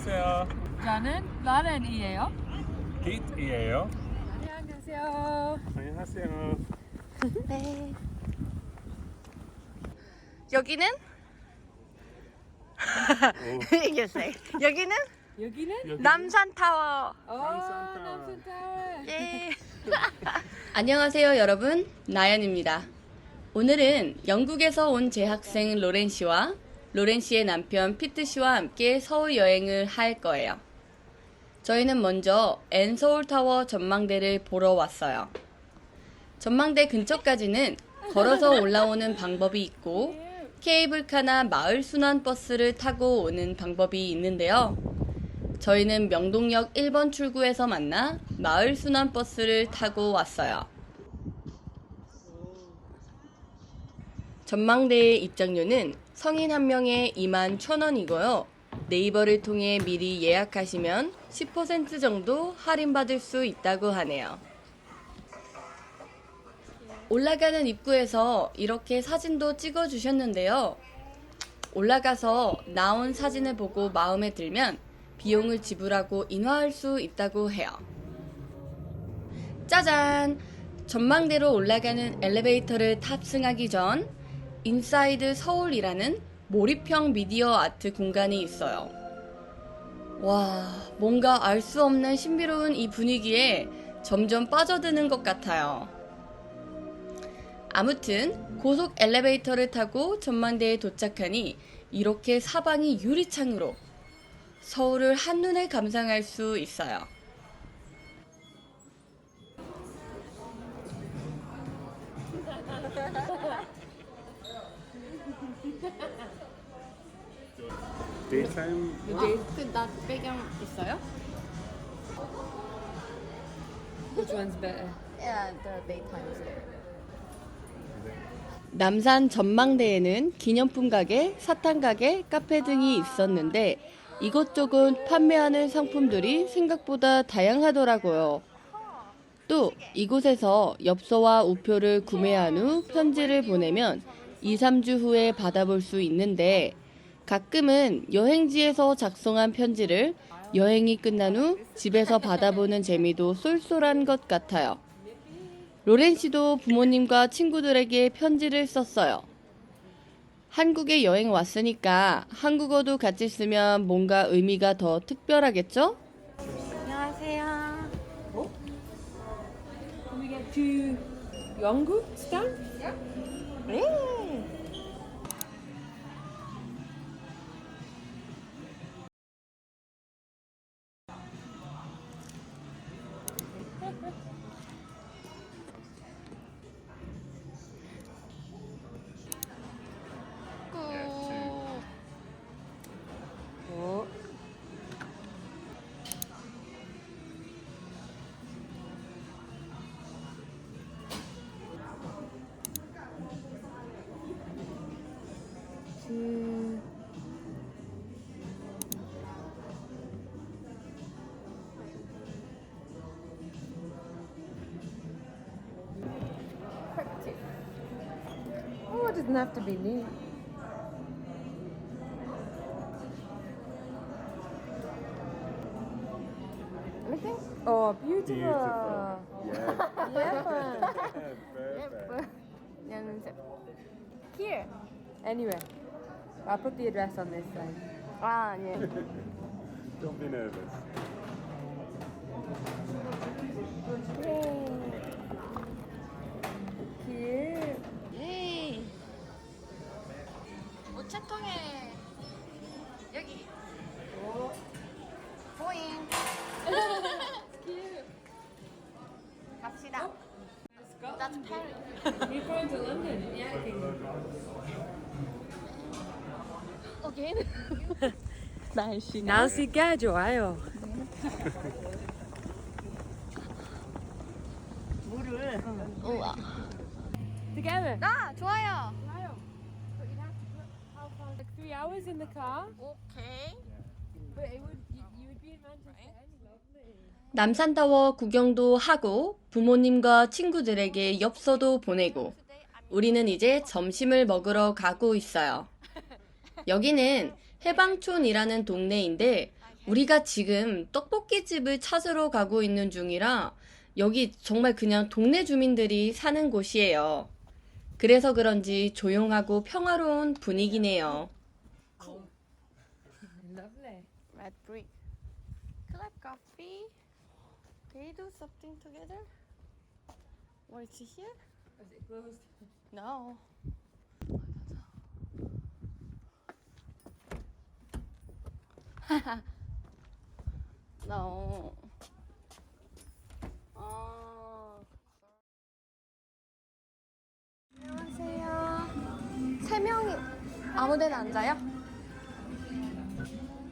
안녕하세요. 저는 라렌이에요. 깃이에요. 네, 안녕하세요. 안녕하세요. 네. 여기는? 이겼어요. 여기는? 여기는? 남산타워. 남산타워. 예. 안녕하세요, 여러분. 나연입니다. 오늘은 영국에서 온 재학생 로렌 씨와 로렌 씨의 남편 피트 씨와 함께 서울 여행을 할 거예요. 저희는 먼저 앤서울타워 전망대를 보러 왔어요. 전망대 근처까지는 걸어서 올라오는 방법이 있고 케이블카나 마을 순환 버스를 타고 오는 방법이 있는데요. 저희는 명동역 1번 출구에서 만나 마을 순환 버스를 타고 왔어요. 전망대의 입장료는 성인 한 명에 21,000원이고요. 네이버를 통해 미리 예약하시면 10% 정도 할인받을 수 있다고 하네요. 올라가는 입구에서 이렇게 사진도 찍어주셨는데요. 올라가서 나온 사진을 보고 마음에 들면 비용을 지불하고 인화할 수 있다고 해요. 짜잔! 전망대로 올라가는 엘리베이터를 탑승하기 전 인사이드 서울이라는 몰입형 미디어 아트 공간이 있어요. 와, 뭔가 알 수 없는 신비로운 이 분위기에 점점 빠져드는 것 같아요. 아무튼 고속 엘리베이터를 타고 전망대에 도착하니 이렇게 사방이 유리창으로 서울을 한눈에 감상할 수 있어요. Daytime. 나 배경 있어요? Which one's better? Yeah, the daytime. 남산 전망대에는 기념품 가게, 사탕 가게, 카페 등이 있었는데 이것저것 판매하는 상품들이 생각보다 다양하더라고요. 또 이곳에서 엽서와 우표를 구매한 후 편지를 보내면 2, 3주 후에 받아볼 수 있는데 가끔은 여행지에서 작성한 편지를 여행이 끝난 후 집에서 받아보는 재미도 쏠쏠한 것 같아요. 로렌 씨도 부모님과 친구들에게 편지를 썼어요. 한국에 여행 왔으니까 한국어도 같이 쓰면 뭔가 의미가 더 특별하겠죠? 안녕하세요. Can we get to 영국 stamp? 네. Oh. Oh, it doesn't have to be neat. Anything? Oh, beautiful. Yeah. Yeah. Perfect. 연습. Here. Anyway, I'll put the address on this side. 아, 예. Don't be nervous. Cute. 예. 우체통에 여기. 보잉. 갑시다. That's Paris. You're going to London? Yeah, I think. Again. 날씨가. 날씨가 좋아요. 물을. 우와. Together. 아, 좋아요. Like 3 hours in the car, 오케이. but it would you would be in Manchester anyway. 남산타워 구경도 하고 부모님과 친구들에게 엽서도 보내고 우리는 이제 점심을 먹으러 가고 있어요. 여기는 해방촌이라는 동네인데 우리가 지금 떡볶이집을 찾으러 가고 있는 중이라 여기 정말 그냥 동네 주민들이 사는 곳이에요. 그래서 그런지 조용하고 평화로운 분위기네요. Lovely. Red brick. Collect coffee. Can you do something together? Or is it here? Is it closed? No. No. 안녕하세요. 3명이 아무데나 앉아요?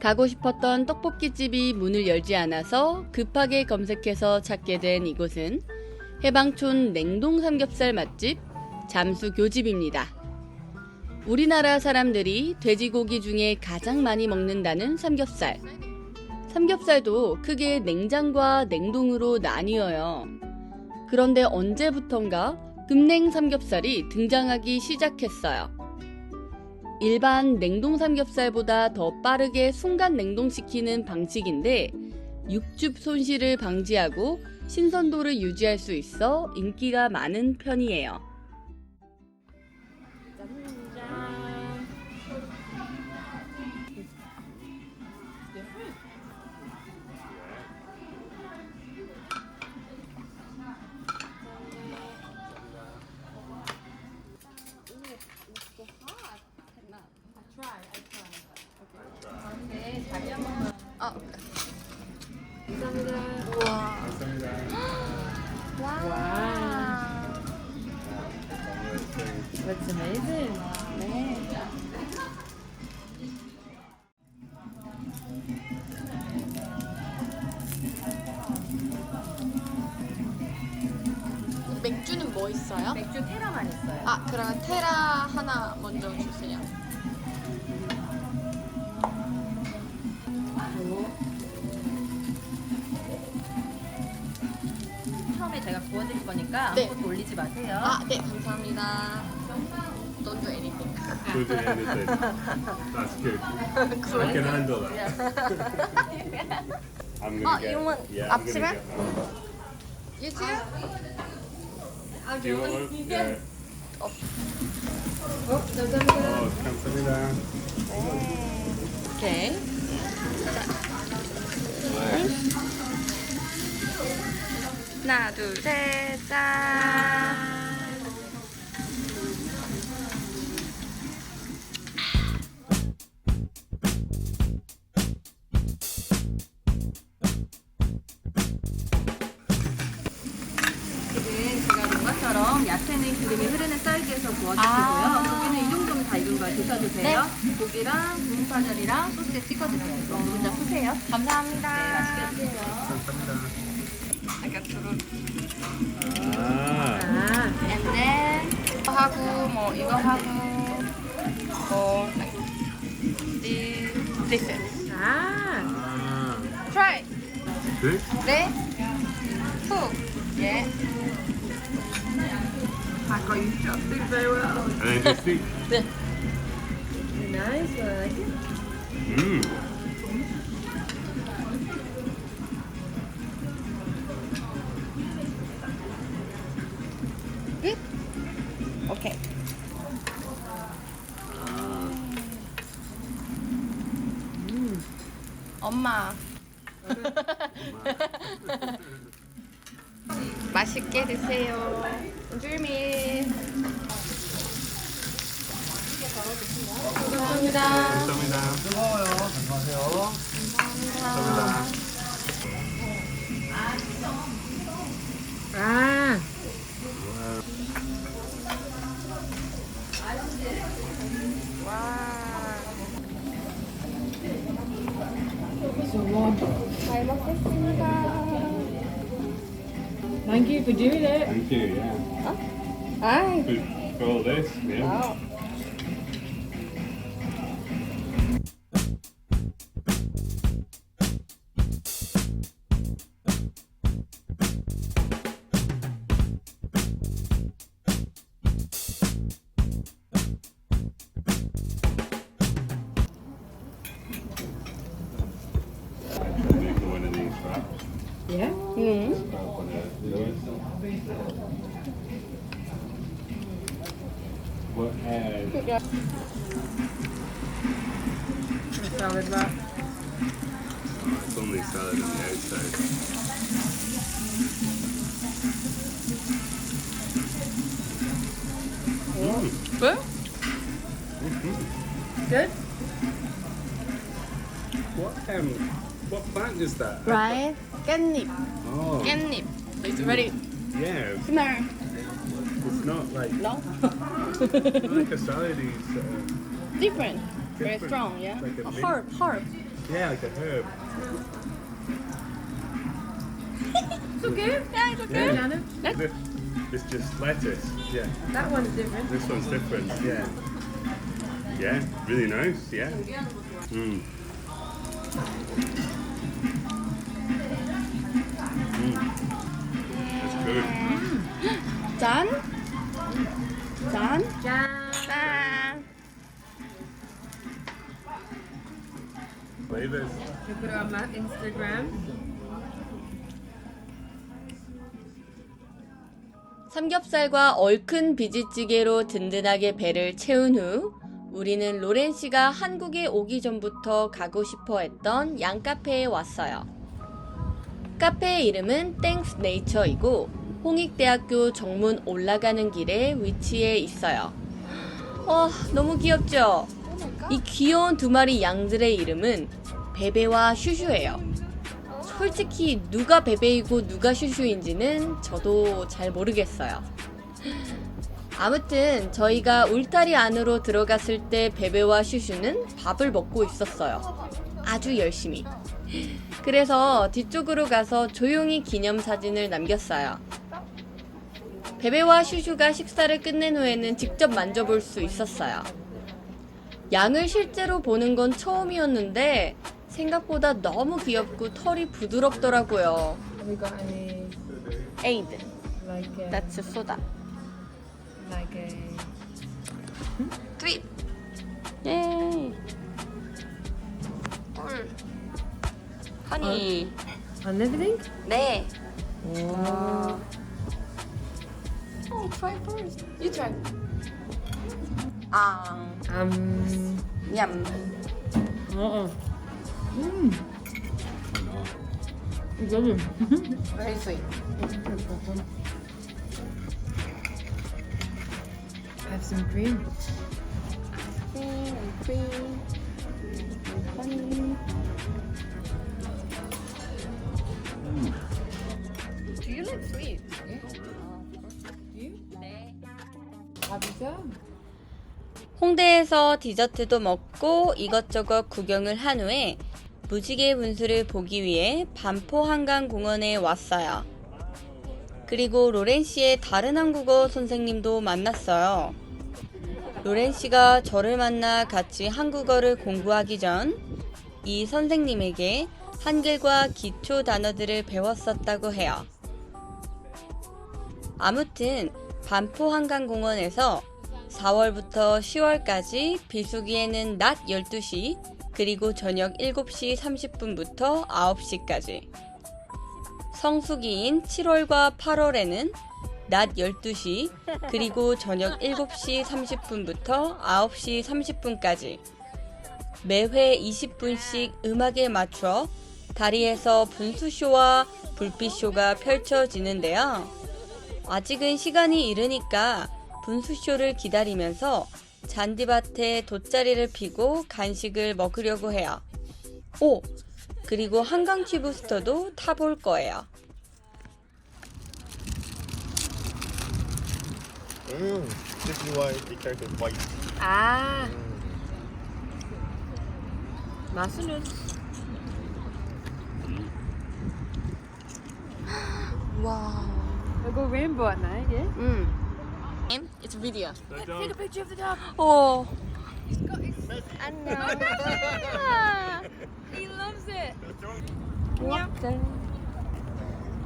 가고 싶었던 떡볶이집이 문을 열지 않아서 급하게 검색해서 찾게 된 이곳은 해방촌 냉동 삼겹살 맛집 잠수교집입니다. 우리나라 사람들이 돼지고기 중에 가장 많이 먹는다는 삼겹살. 삼겹살도 크게 냉장과 냉동으로 나뉘어요. 그런데 언제부턴가 급냉 삼겹살이 등장하기 시작했어요. 일반 냉동 삼겹살보다 더 빠르게 순간 냉동시키는 방식인데 육즙 손실을 방지하고 신선도를 유지할 수 있어 인기가 많은 편이에요. 아, 감사합니다. 우와. 감사합니다. 와. That's amazing. 네. 맥주는 뭐 있어요? 맥주 테라만 있어요. 아, 그러면 테라 하나 먼저 주세요. 처음에 제가 구워드릴 거니까 네. 아무것도 올리지 마세요. 아, 네, 감사합니다. Don't do anything. Don't do anything. That's good. I can handle that. I'm gonna Oh, get. you want Yeah, I'm gonna 앞치마? get one. You too? Do you want one? Yeah. 감사합니다. Oh, 감사합니다. 오케이. 하나, 둘, 셋, 짠. 지금 제가 농가처럼 야채는 기름이 흐르는 사이즈에서 구워주시고요. 고기는 이 정도면 다 익은 거 드셔도 돼요. 고기랑 분파절이랑 소스에 찍어 드세요. 너무 혼자 푸세요. 감사합니다. 네, 맛있게 드세요. 감사합니다. 아. And then 이거 하고 뭐 이거 하고 뭐 this is 아. Ah. try. Good. 네. 푹. 예. And then just stick. Nice. I like it. Mmm. 오케이. 엄마. 맛있게 드세요. 줄미. 감사합니다. 감사합니다. 감사합니다. 아. 잘 먹겠습니다. Thank you for doing it. Thank you. Yeah. 아이. For all this. Yeah. 와우. Yeah? What has Salad wrap. it's only salad on the outside. Good? Good? What plant is that? Right? 깻잎. Oh, 깻잎. It's very yeah. smell. It's not like No? not like a salad. It's Different. Very Different. strong, yeah? Like a A mint. herb. yeah, like a herb. It's okay. Yeah, it's okay. Yeah. Jana. It's just lettuce. Yeah. That one's different. This one's different. Yeah. Yeah. Really nice. Yeah. Mm. That's good. 짠. 짠. Jan. 짠. Flavors. You put it on my Instagram. 삼겹살과 얼큰 비지찌개로 든든하게 배를 채운 후 우리는 로렌 씨가 한국에 오기 전부터 가고 싶어 했던 양카페에 왔어요. 카페의 이름은 땡스 네이처이고 홍익대학교 정문 올라가는 길에 위치해 있어요. 너무 귀엽죠? 이 귀여운 두 마리 양들의 이름은 베베와 슈슈예요. 솔직히 누가 베베이고 누가 슈슈인지는 저도 잘 모르겠어요. 아무튼 저희가 울타리 안으로 들어갔을 때 베베와 슈슈는 밥을 먹고 있었어요. 아주 열심히. 그래서 뒤쪽으로 가서 조용히 기념사진을 남겼어요. 베베와 슈슈가 식사를 끝낸 후에는 직접 만져볼 수 있었어요. 양을 실제로 보는 건 처음이었는데 생각보다 너무 귀엽고 털이 부드럽더라고요. Have you got any 에이드, like that's soda. like a 트윗. 예. 꿀. 허니. on everything? 네. Oh. Oh, try first. You try. 냠. 이거는 Very sweet. have some cream. cream. honey. Do you like sweet? You? 네. 밥이죠? 홍대에서 디저트도 먹고 이것저것 구경을 한 후에 무지개 분수를 보기 위해 반포 한강공원에 왔어요. 그리고 로렌 씨의 다른 한국어 선생님도 만났어요. 로렌 씨가 저를 만나 같이 한국어를 공부하기 전 이 선생님에게 한글과 기초 단어들을 배웠었다고 해요. 아무튼 반포 한강공원에서 4월부터 10월까지 비수기에는 낮 12시 그리고 저녁 7시 30분부터 9시까지 성수기인 7월과 8월에는 낮 12시 그리고 저녁 7시 30분부터 9시 30분까지 매회 20분씩 음악에 맞춰 다리에서 분수쇼와 불빛쇼가 펼쳐지는데요. 아직은 시간이 이르니까 분수쇼를 기다리면서 잔디밭에 돗자리를 피고 간식을 먹으려고 해요. 그리고 한강쥐 부스터도 타볼 거예요. This is why the character is white. 아. 맛은 와. 이거 레인보우 아니야 이게? It's video. Take a picture of the dog. 안녕. He loves it. 귀엽다.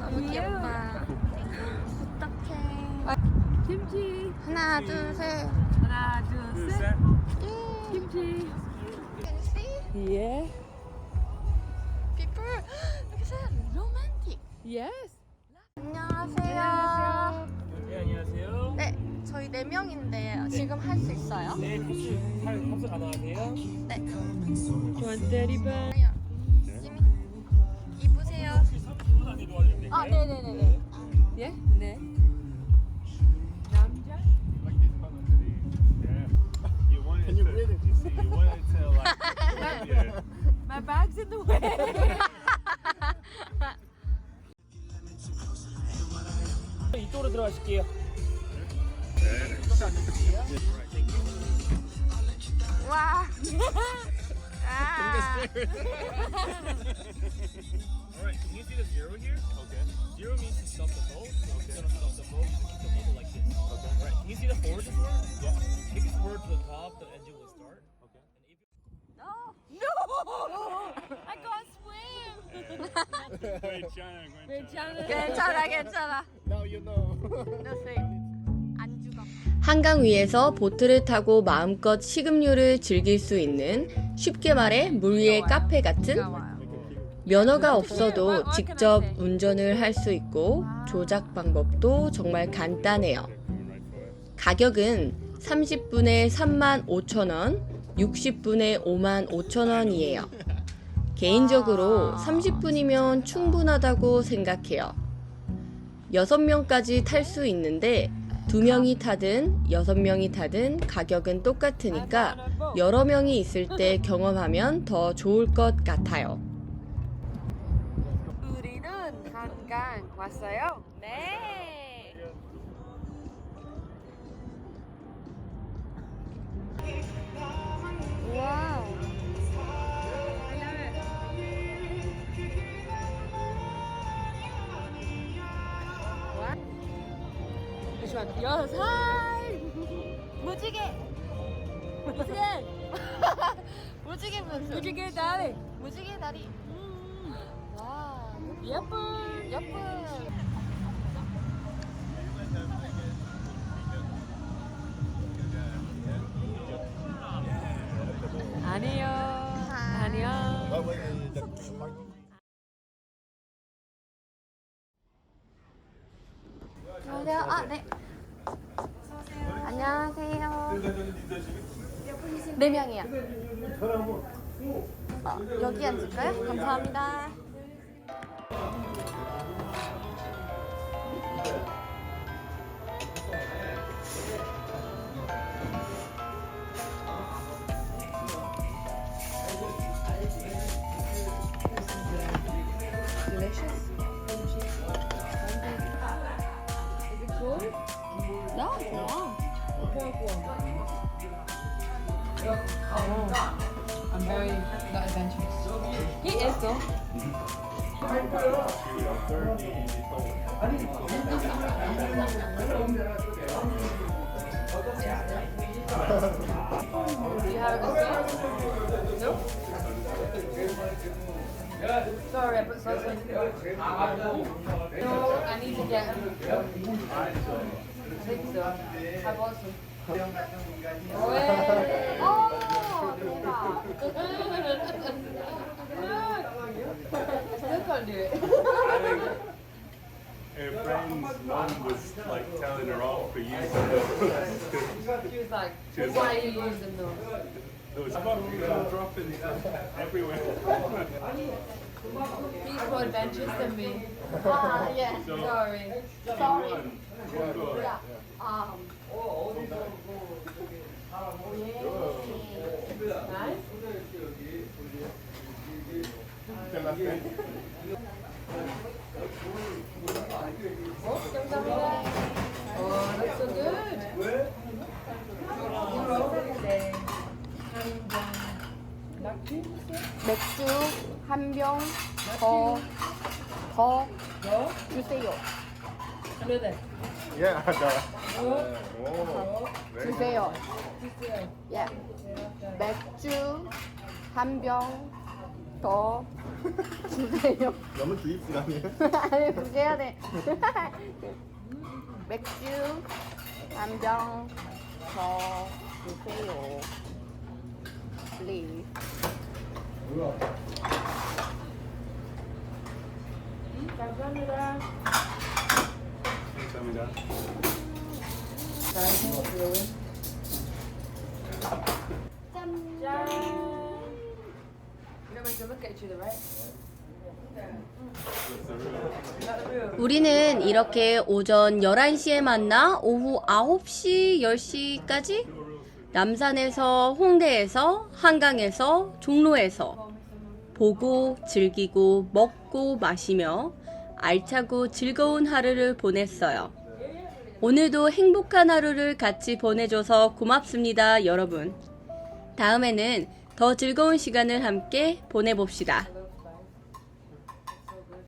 너무 귀엽다. 어떡해. 김치. 하나, 둘, 셋. 하나, 둘, 셋. 김치. Yeah. People, look at that, romantic. Yes. 안녕하세요. 네, 안녕하세요. 네, 저희 4명인데 지금 할 수 있어요? 네, 합숙 가능하세요? 네. Want teddy bear? 지미 입으세요. 30분 안에 도와주면 될까요? 아, 네네네네. Yeah. 네. 남자? Like this one underneath. Yeah. You want it Can you to, breathe it? you see, you want it to like, yeah. My bag's in the way. 이쪽으로 들어가실게요. 와. 아. Alright, can you see the zero here? Okay. Zero means to stop the boat. So if you're gonna stop the boat, you keep the motor like this. Okay. Alright, can you see the forward this word? Yeah. Take it forward to the top, the engine will start. Okay. And if No, I can't swim. Great channel, great channel. 괜찮아, 괜찮아. Now you know. No swim. 안 죽어. 한강 위에서 보트를 타고 마음껏 식음료를 즐길 수 있는 쉽게 말해 물 위의 카페 같은 와요. 면허가 없어도 직접 운전을 할 수 있고 조작 방법도 정말 간단해요. 가격은 30분에 35,000원, 60분에 55,000원이에요. 개인적으로 30분이면 충분하다고 생각해요. 6명까지 탈 수 있는데 2명이 타든 6명이 타든 가격은 똑같으니까 여러 명이 있을 때 경험하면 더 좋을 것 같아요. 우리는 한강 왔어요. 네. 와우. Which one? Yes. Hi. 무지개. 무지개. 무지개 무슨? 무지개 다리. 무지개 다리. 와. 예쁜. 예쁜. 안녕. 안녕. Oh, wait, the parking. 안녕하세요. 아, 네. 안녕하세요. 4명이요. 여기 앉을까요? 감사합니다. I'm very not adventurous. He is though. Do you have a good food? No? Sorry, I put sauce on. No, I need to get. I think so. I bought some. 왜? 어, 대박. Look. Her friend's mom was like telling her off for using those. She was like, She was why like- you use them though? Those fucking dropping everywhere. He's more adventurous than me. 아, 예. Sorry. Sorry. One. Good. 야, 아. Nice. Oh, 감사합니다. Oh, that's so good. 맥주 한 병 더 주세요. 그래. Yeah, the. 어? Oh, very 주세요. 예. 맥주 한 병 더 주세요. 너무 주입식 아니에요? 아니, 그게 해야 돼. 맥주 한 병 더 주세요. Please. 감사합니다. 우리는 이렇게 오전 11시에 만나 오후 9시, 10시까지 남산에서, 홍대에서, 한강에서, 종로에서 보고, 즐기고, 먹고, 마시며 알차고 즐거운 하루를 보냈어요. 오늘도 행복한 하루를 같이 보내줘서 고맙습니다, 여러분. 다음에는 더 즐거운 시간을 함께 보내봅시다.